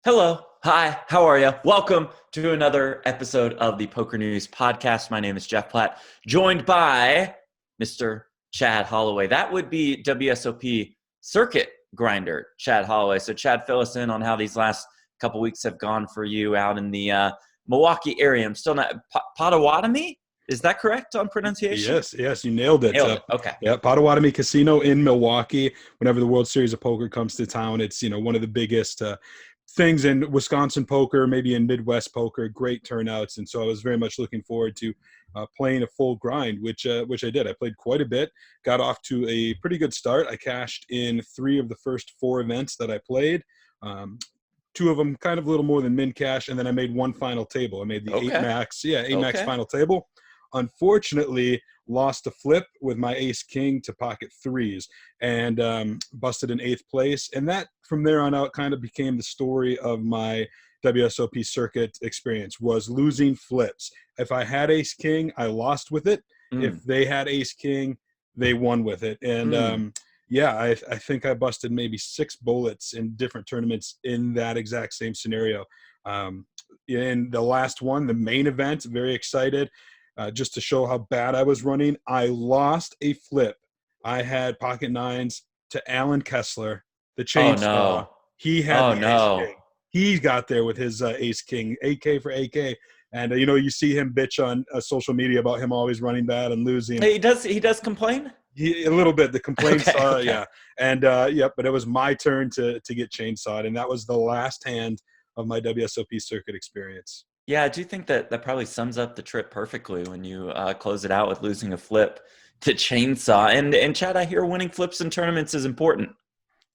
Hello. Hi. How are you? Welcome to another episode of the PokerNews podcast. My name is Jeff Platt, joined by Mr. Chad Holloway. That would be WSOP Circuit Grinder, Chad Holloway. So, Chad, fill us in on how these last couple weeks have gone for you out in the Milwaukee area. I'm still not Potawatomi. Is that correct on pronunciation? Yes, you nailed it. Nailed it. Okay. Yeah, Potawatomi Casino in Milwaukee. Whenever the World Series of Poker comes to town, it's one of the biggest things in Wisconsin poker, maybe in Midwest poker. Great turnouts, and so I was very much looking forward to playing a full grind, which I did. I played quite a bit, got off to a pretty good start. I cashed in 3 of the first 4 events that I played. 2 of them kind of a little more than min cash, and then I made one final table. I made the 8 max final table. Unfortunately, lost a flip with my ace king to pocket 3s and busted in 8th place. And that from there on out kind of became the story of my WSOP circuit experience, was losing flips. If I had ace king, I lost with it. If they had ace king, they won with it. And I think I busted maybe 6 bullets in different tournaments in that exact same scenario. In the last one, the main event, very excited. Just to show how bad I was running, I lost a flip. I had pocket 9s to Alan Kessler, the chainsaw. Oh, no. He had the no. ace king. He got there with his ace king, AK for AK. And, you see him bitch on social media about him always running bad and losing. He does complain? A little bit. The complaints, okay. yeah. And, but it was my turn to get chainsawed. And that was the last hand of my WSOP circuit experience. Yeah, I do think that probably sums up the trip perfectly when you close it out with losing a flip to chainsaw. And Chad, I hear winning flips in tournaments is important.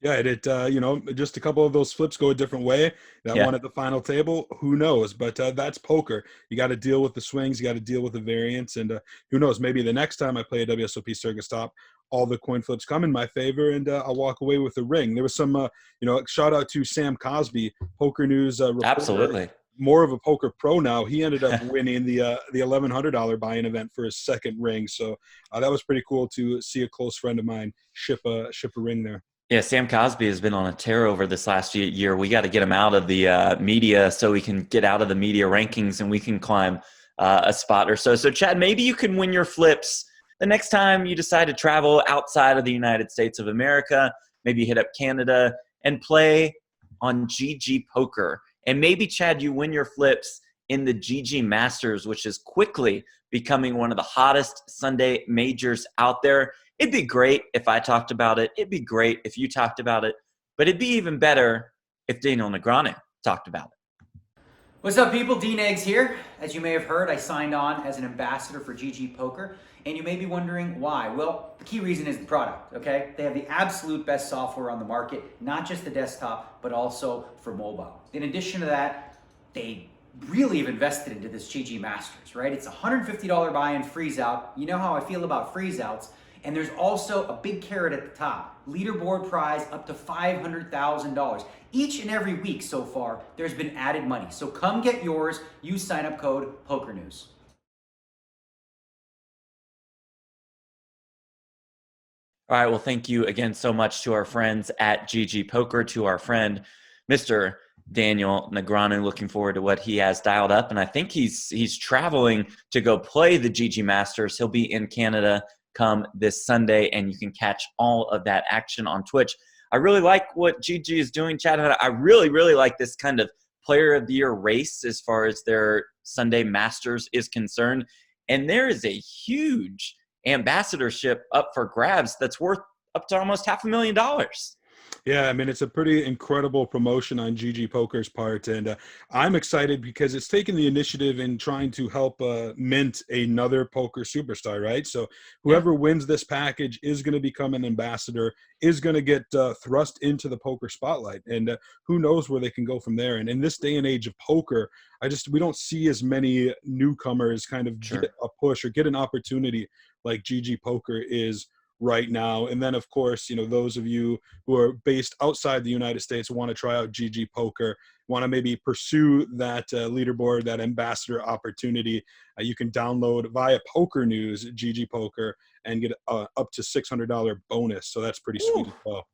Yeah, just a couple of those flips go a different way. That one at the final table, who knows? But that's poker. You got to deal with the swings. You got to deal with the variance. And who knows? Maybe the next time I play a WSOP circuit stop, all the coin flips come in my favor, and I'll walk away with the ring. There was some, shout out to Sam Cosby, PokerNews reporter. Absolutely. More of a poker pro now. He ended up winning the $1,100 buy-in event for his second ring. So that was pretty cool to see a close friend of mine ship a ring there. Yeah, Sam Cosby has been on a tear over this last year. We got to get him out of the media so we can get out of the media rankings and we can climb a spot or so. So, Chad, maybe you can win your flips the next time you decide to travel outside of the United States of America. Maybe hit up Canada and play on GG Poker. And maybe, Chad, you win your flips in the GG Masters, which is quickly becoming one of the hottest Sunday majors out there. It'd be great if I talked about it. It'd be great if you talked about it. But it'd be even better if Daniel Negreanu talked about it. What's up, people? Dean Eggs here. As you may have heard, I signed on as an ambassador for GG Poker. And you may be wondering why. Well, the key reason is the product, okay? They have the absolute best software on the market, not just the desktop, but also for mobile. In addition to that, they really have invested into this GG Masters, right? It's a $150 buy-in freeze out. You know how I feel about freeze outs. And there's also a big carrot at the top. Leaderboard prize up to $500,000. Each and every week so far, there's been added money. So come get yours. Use sign-up code PokerNews. All right, well, thank you again so much to our friends at GG Poker, to our friend, Mr. Daniel Negreanu. Looking forward to what he has dialed up. And I think he's traveling to go play the GG Masters. He'll be in Canada come this Sunday, and you can catch all of that action on Twitch. I really like what GG is doing, Chad. I really, really like this kind of player of the year race as far as their Sunday Masters is concerned. And there is a huge ambassadorship up for grabs that's worth up to almost $500,000. Yeah, I mean, it's a pretty incredible promotion on GG Poker's part, and I'm excited because it's taken the initiative in trying to help mint another poker superstar, right? So whoever wins this package is going to become an ambassador, is going to get thrust into the poker spotlight, and who knows where they can go from there. And in this day and age of poker, we don't see as many newcomers kind of get a push or get an opportunity like GG Poker is right now. And then, of course, those of you who are based outside the United States want to try out GG Poker, want to maybe pursue that leaderboard, that ambassador opportunity, you can download via PokerNews GG Poker and get up to $600 bonus. So that's pretty sweet as well.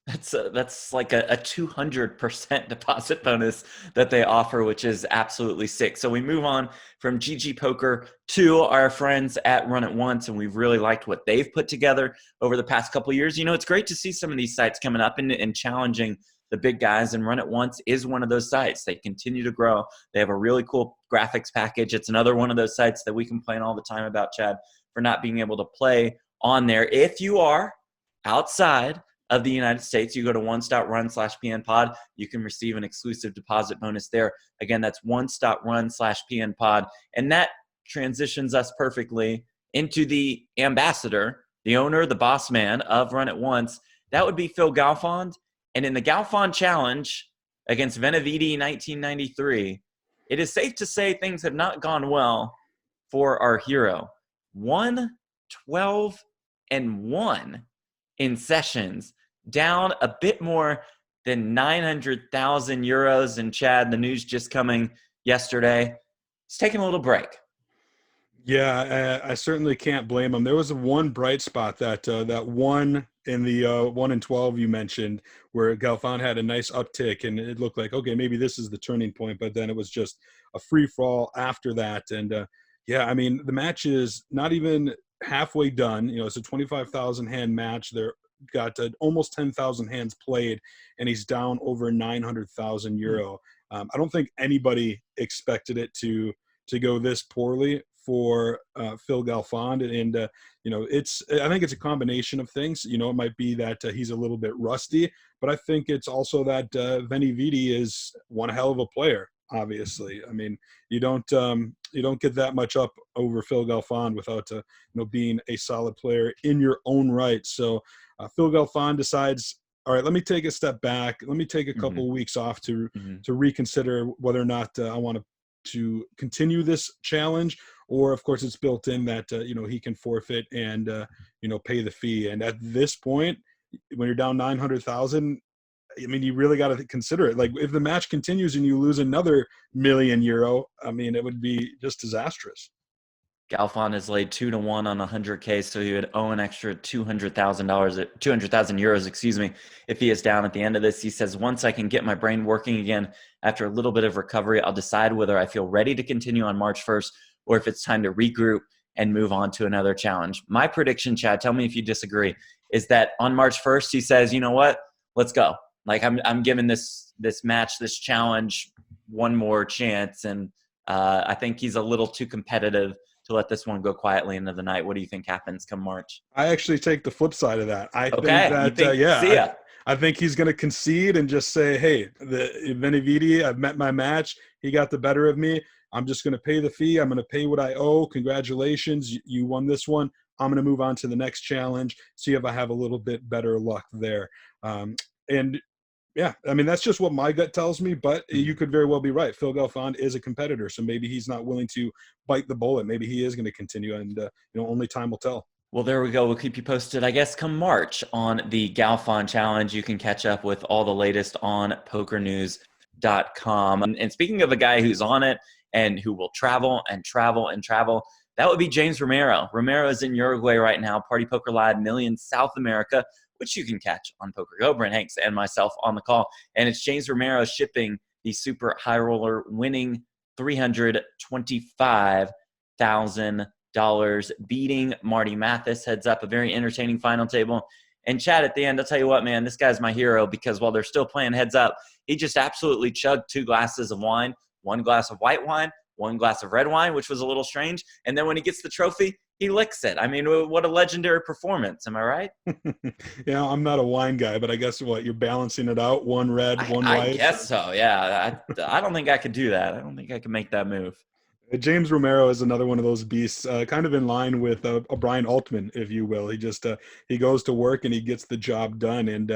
That's like a 200% deposit bonus that they offer, which is absolutely sick. So we move on from GG Poker to our friends at Run It Once, and we've really liked what they've put together over the past couple of years. You know, it's great to see some of these sites coming up and challenging the big guys, and Run It Once is one of those sites. They continue to grow. They have a really cool graphics package. It's another one of those sites that we complain all the time about, Chad, for not being able to play on there. If you are outside of the United States, you go to once.run/PNPod. You can receive an exclusive deposit bonus there. Again, that's once.run/PNPod. And that transitions us perfectly into the ambassador, the owner, the boss man of Run It Once. That would be Phil Galfond. And in the Galfond Challenge against Venevidi 1993, it is safe to say things have not gone well for our hero. 1-12-1 in sessions, down a bit more than 900,000 euros. And Chad, the news just coming yesterday, he's taking a little break. Yeah, I certainly can't blame him. There was one bright spot that one in the 1-12 you mentioned, where Galfond had a nice uptick, and it looked like, okay, maybe this is the turning point. But then it was just a free fall after that. And yeah, I mean, the match is not even halfway done. You know, it's a 25,000 hand match. They're got almost 10,000 hands played, and he's down over 900,000 euro. I don't think anybody expected it to go this poorly for Phil Galfond, and you know, I think it's a combination of things. You know, it might be that he's a little bit rusty, but I think it's also that Venevidi is one hell of a player. Obviously, I mean, you don't get that much up over Phil Galfond without you know, being a solid player in your own right. So Phil Galfond decides, all right, let me take a step back. Let me take a couple weeks off to reconsider whether or not I want to continue this challenge, or of course it's built in that you know, he can forfeit and you know, pay the fee. And at this point, when you're down 900,000, I mean, you really got to consider it. Like, if the match continues and you lose another €1 million, I mean, it would be just disastrous. Galfond has laid 2-1 on 100K, so he would owe an extra $200,000, 200,000 euros, excuse me, if he is down at the end of this. He says, once I can get my brain working again after a little bit of recovery, I'll decide whether I feel ready to continue on March 1st or if it's time to regroup and move on to another challenge. My prediction, Chad, tell me if you disagree, is that on March 1st, he says, you know what, let's go. Like, I'm giving this match, this challenge, one more chance, and I think he's a little too competitive to let this one go quietly into the night. What do you think happens come March? I actually take the flip side of that. I think that I think he's going to concede and just say, hey, the Venevidi, I've met my match. He got the better of me. I'm just going to pay the fee. I'm going to pay what I owe. Congratulations, you won this one. I'm going to move on to the next challenge, see if I have a little bit better luck there. And yeah, I mean, that's just what my gut tells me, but you could very well be right. Phil Galfond is a competitor, so maybe he's not willing to bite the bullet. Maybe he is going to continue, and you know, only time will tell. Well, there we go. We'll keep you posted, I guess, come March on the Galfond Challenge. You can catch up with all the latest on PokerNews.com. And speaking of a guy who's on it and who will travel and travel and travel, that would be James Romero. Romero is in Uruguay right now, Party Poker Live, Millions South America, which you can catch on Poker Go. Brent Hanks and myself on the call. And it's James Romero shipping the super high roller, winning $325,000, beating Marty Mathis. Heads up, a very entertaining final table. And Chad, at the end, I'll tell you what, man, this guy's my hero, because while they're still playing heads up, he just absolutely chugged 2 glasses of wine, 1 glass of white wine, 1 glass of red wine, which was a little strange. And then when he gets the trophy, he licks it. I mean, what a legendary performance. Am I right? Yeah, I'm not a wine guy, but I guess you're balancing it out. 1 red, 1 white. I guess so, yeah. I don't think I could do that. I don't think I could make that move. James Romero is another one of those beasts, kind of in line with a Bryon Altman, if you will. He just he goes to work and he gets the job done. And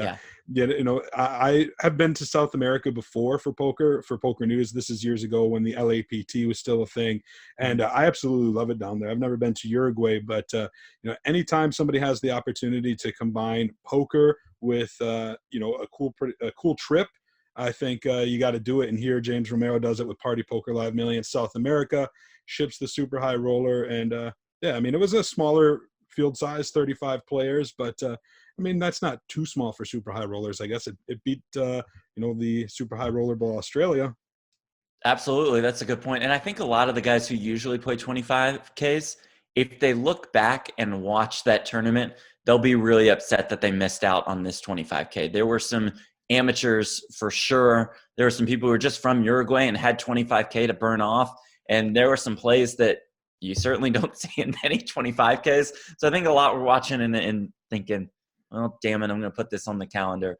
you know, I have been to South America before for PokerNews. This is years ago when the LAPT was still a thing, and I absolutely love it down there. I've never been to Uruguay, but you know, anytime somebody has the opportunity to combine poker with you know, a cool trip, I think you got to do it. And here, James Romero does it with Party Poker Live, Millions South America, ships the super high roller. And yeah, I mean, it was a smaller field size, 35 players, but I I mean, that's not too small for super high rollers. I guess it beat, the super high rollerball Australia. Absolutely. That's a good point. And I think a lot of the guys who usually play 25Ks, if they look back and watch that tournament, they'll be really upset that they missed out on this 25K. There were some amateurs for sure. There were some people who were just from Uruguay and had 25K to burn off. And there were some plays that you certainly don't see in many 25Ks. So I think a lot were watching and thinking, well, damn it, I'm going to put this on the calendar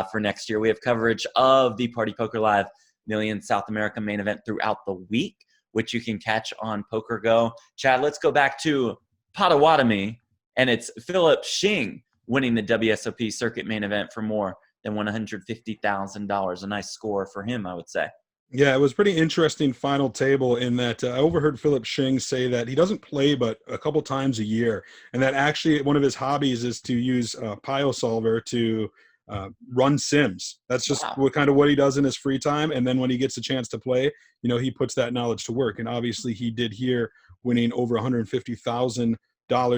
for next year. We have coverage of the Party Poker Live Millions South America main event throughout the week, which you can catch on Poker Go. Chad, let's go back to Potawatomi, and it's Philip Shing winning the WSOP Circuit main event for more than $150,000. A nice score for him, I would say. Yeah, it was pretty interesting final table in that I overheard Philip Shing say that he doesn't play but a couple times a year, and that actually one of his hobbies is to use PioSolver to run sims. That's just what he does in his free time. And then when he gets a chance to play, he puts that knowledge to work. And obviously he did here, winning over $150,000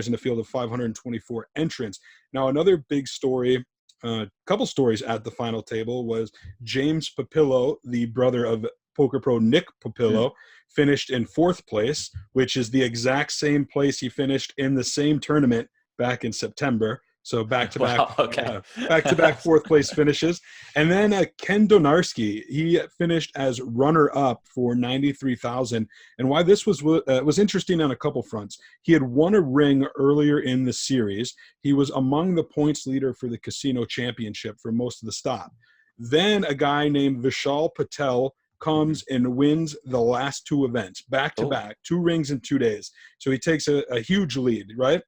in a field of 524 entrants. Now, another big story, couple stories at the final table, was James Papillo, the brother of poker pro Nick Papillo, finished in 4th place, which is the exact same place he finished in the same tournament back in September. So back-to-back 4th place finishes. And then Ken Donarski, he finished as runner-up for $93,000. And why this was interesting on a couple fronts. He had won a ring earlier in the series. He was among the points leader for the casino championship for most of the stop. Then a guy named Vishal Patel comes and wins the last 2 events, back-to-back, 2 rings in 2 days. So he takes a huge lead, right?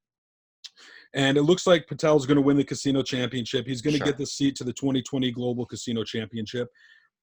And it looks like Patel's going to win the casino championship. He's going to get the seat to the 2020 Global Casino Championship.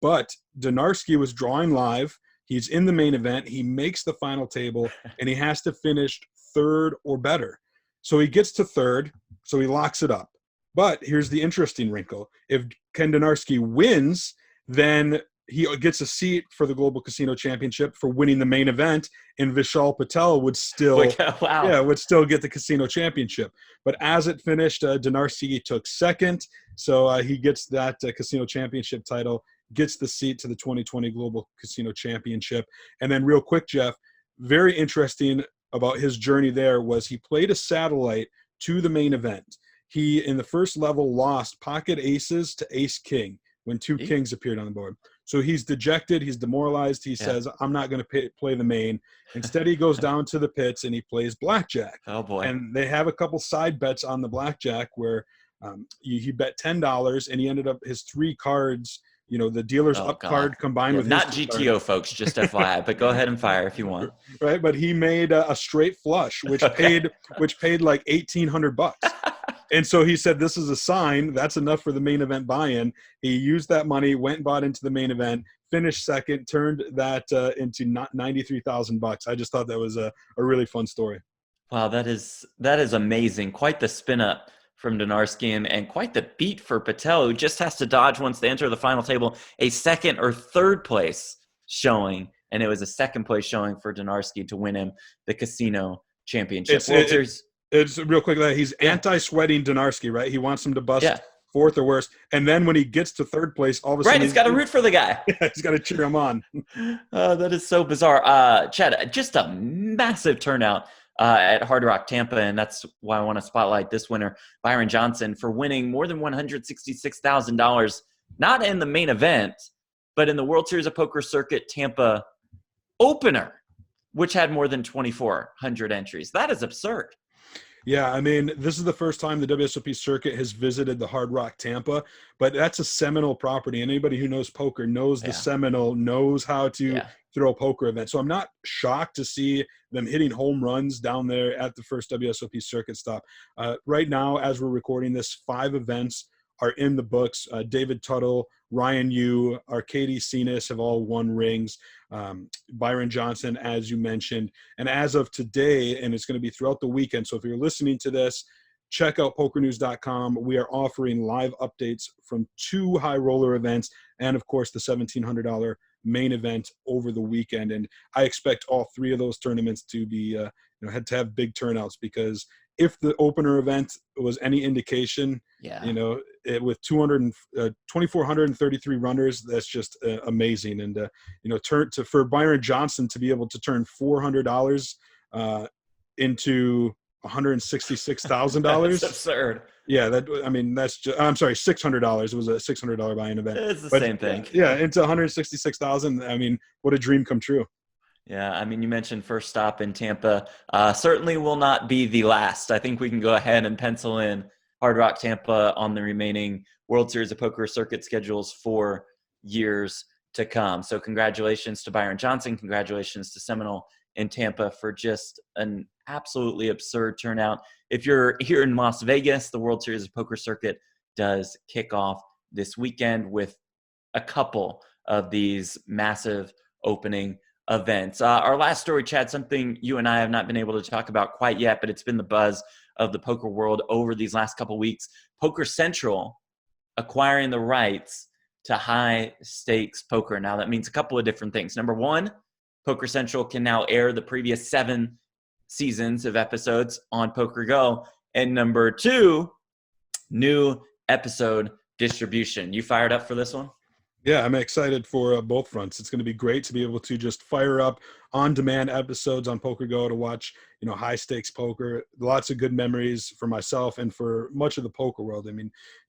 But Donarski was drawing live. He's in the main event. He makes the final table, and he has to finish 3rd or better. So he gets to 3rd, so he locks it up. But here's the interesting wrinkle. If Ken Donarski wins, then he gets a seat for the Global Casino Championship for winning the main event, and Vishal Patel would still, would still get the casino championship. But as it finished, Donarski took 2nd, so he gets that casino championship title, gets the seat to the 2020 Global Casino Championship. And then real quick, Jeff, very interesting about his journey there was he played a satellite to the main event. He, in the first level, lost pocket aces to ace king when 2 kings appeared on the board. So he's dejected. He's demoralized. He says, I'm not going to play the main. Instead, he goes down to the pits and he plays blackjack. Oh, boy. And they have a couple side bets on the blackjack where he bet $10 and he ended up his 3 cards, the dealer's up card combined with not GTO card. Folks, just FYI, but go ahead and fire if you want. Right, but he made a straight flush, which paid like $1,800. And so he said, this is a sign. That's enough for the main event buy-in. He used that money, went and bought into the main event, finished 2nd, turned that into $93,000. I just thought that was a really fun story. Wow, that is amazing. Quite the spin up from Donarski and quite the beat for Patel, who just has to dodge once they enter the final table a 2nd or 3rd place showing. And it was a 2nd place showing for Donarski to win him the casino championship. It's real quick that he's anti-sweating Donarski, right? He wants him to bust 4th or worse. And then when he gets to 3rd place, all of a sudden he's got to root for the guy. He's got to cheer him on. That is so bizarre. Chad, just a massive turnout at Hard Rock Tampa, and that's why I want to spotlight this winner, Bryon Johnson, for winning more than $166,000, not in the main event, but in the World Series of Poker Circuit Tampa Opener, which had more than 2,400 entries. That is absurd. Yeah, I mean, this is the first time the WSOP Circuit has visited the Hard Rock Tampa, but that's a Seminole property. And anybody who knows poker knows the Seminole, knows how to throw a poker event. So I'm not shocked to see them hitting home runs down there at the first WSOP Circuit stop. Right now, as we're recording this, 5 events are in the books. David Tuttle, Ryan Yu, Arcady Cenas have all won rings. Bryon Johnson, as you mentioned. And as of today, and it's going to be throughout the weekend, so if you're listening to this, check out PokerNews.com. We are offering live updates from 2 high roller events and, of course, the $1,700 main event over the weekend. And I expect all 3 of those tournaments to be had to have big turnouts, because if the opener event was any indication, with 2,433 runners, that's just amazing. And for Bryon Johnson to be able to turn $400 into $166,000. That's absurd. Yeah, that's just, I'm sorry, $600. It was a $600 buy-in event. It's the same thing. Yeah, into $166,000. What a dream come true. Yeah, you mentioned first stop in Tampa. Certainly will not be the last. I think we can go ahead and pencil in Hard Rock Tampa on the remaining World Series of Poker circuit schedules for years to come. So congratulations to Bryon Johnson. Congratulations to Seminole in Tampa for just an absolutely absurd turnout. If you're here in Las Vegas, the World Series of Poker circuit does kick off this weekend with a couple of these massive opening events. Our last story, Chad, something you and I have not been able to talk about quite yet, but it's been the buzz of the poker world over these last couple weeks. Poker Central acquiring the rights to high stakes poker. Now that means a couple of different things. Number one, Poker Central can now air the previous 7 seasons of episodes on Poker Go. And number two, new episode distribution. You fired up for this one? Yeah, I'm excited for both fronts. It's going to be great to be able to just fire up on-demand episodes on Poker Go to watch, high-stakes poker. Lots of good memories for myself and for much of the poker world.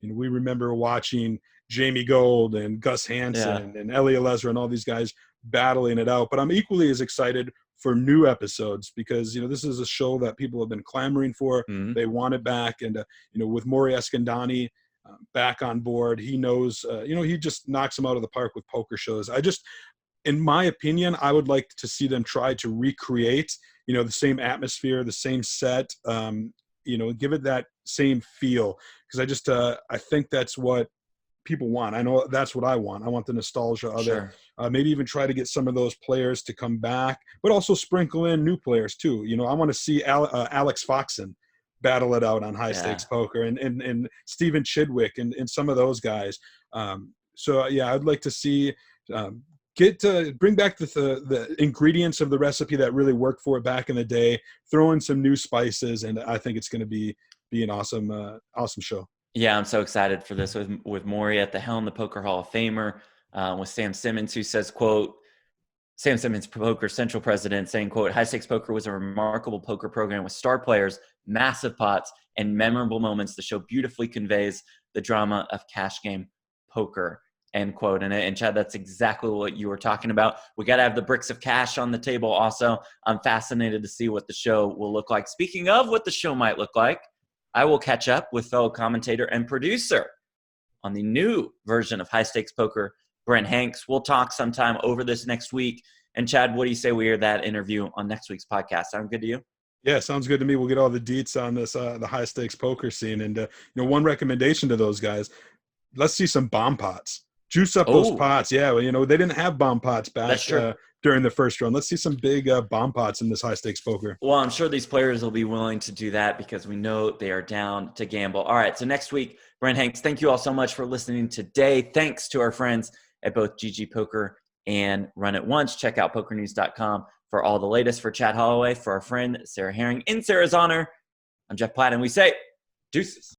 We remember watching Jamie Gold and Gus Hansen and Elliot Lesser and all these guys battling it out. But I'm equally as excited for new episodes, because this is a show that people have been clamoring for. Mm-hmm. They want it back, and with Maury Escandani back on board, he knows, he just knocks them out of the park with poker shows. In my opinion, I would like to see them try to recreate, the same atmosphere, the same set, give it that same feel, because I think that's what people want. I know that's what I want. I want the nostalgia of it. Maybe even try to get some of those players to come back, but also sprinkle in new players too. I want to see Alex Foxen battle it out on high stakes poker, and Stephen Chidwick and some of those guys. I'd like to see bring back the ingredients of the recipe that really worked for it back in the day, throw in some new spices, and I think it's going to be an awesome show. Yeah, I'm so excited for this with Maury at the helm, the Poker Hall of Famer, with Sam Simmons, who says, quote, Sam Simmons, Poker Central president, saying, quote, high stakes poker was a remarkable poker program with star players, massive pots, and memorable moments. The show beautifully conveys the drama of cash game poker, end quote. And Chad, that's exactly what you were talking about. We got to have the bricks of cash on the table also. I'm fascinated to see what the show will look like. Speaking of what the show might look like, I will catch up with fellow commentator and producer on the new version of high stakes poker, Brent Hanks. We'll talk sometime over this next week. And Chad, what do you say we hear that interview on next week's podcast? Sound good to you? Yeah, sounds good to me. We'll get all the deets on this, the high stakes poker scene. And, one recommendation to those guys, let's see some bomb pots. Juice up those pots. Yeah, well, they didn't have bomb pots back during the first round. Let's see some big bomb pots in this high stakes poker. Well, I'm sure these players will be willing to do that because we know they are down to gamble. All right, so next week, Brent Hanks, thank you all so much for listening today. Thanks to our friends at both GG Poker and Run It Once. Check out PokerNews.com for all the latest. For Chad Holloway, for our friend Sarah Herring, in Sarah's honor, I'm Jeff Platt, and we say deuces.